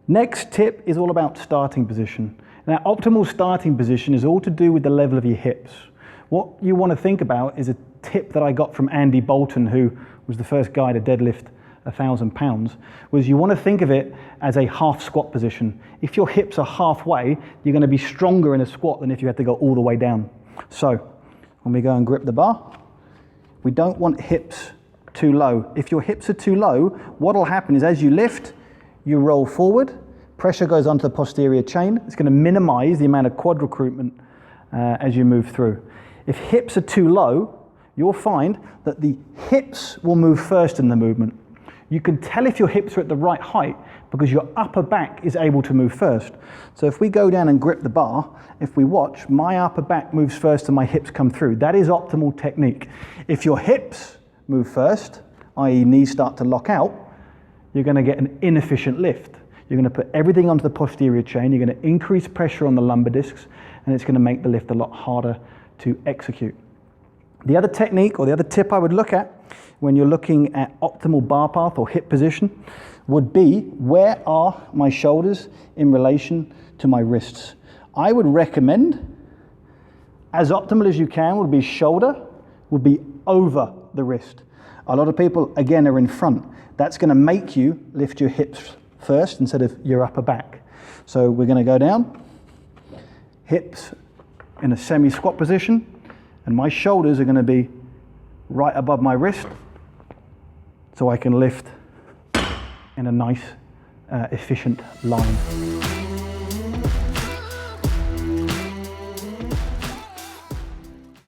Next tip is all about starting position. Now, optimal starting position is all to do with the level of your hips. What you want to think about is a tip that I got from Andy Bolton, who was the first guy to deadlift 1,000 pounds, was you want to think of it as a half squat position. If your hips are halfway, you're going to be stronger in a squat than if you had to go all the way down. So when we go and grip the bar, we don't want hips too low. If your hips are too low, what will happen is as you lift, you roll forward, pressure goes onto the posterior chain. It's going to minimize the amount of quad recruitment as you move through. If hips are too low, you'll find that the hips will move first in the movement. You can tell if your hips are at the right height because your upper back is able to move first. So if we go down and grip the bar, if we watch, my upper back moves first and my hips come through. That is optimal technique. If your hips move first, i.e. knees start to lock out, you're going to get an inefficient lift. You're going to put everything onto the posterior chain, you're going to increase pressure on the lumbar discs, and it's going to make the lift a lot harder to execute. The other technique or the other tip I would look at when you're looking at optimal bar path or hip position would be, where are my shoulders in relation to my wrists? I would recommend, as optimal as you can, would be shoulder would be over the wrist. A lot of people, again, are in front. That's going to make you lift your hips first instead of your upper back. So we're going to go down, hips in a semi-squat position, and my shoulders are going to be right above my wrist, so I can lift in a nice, efficient line.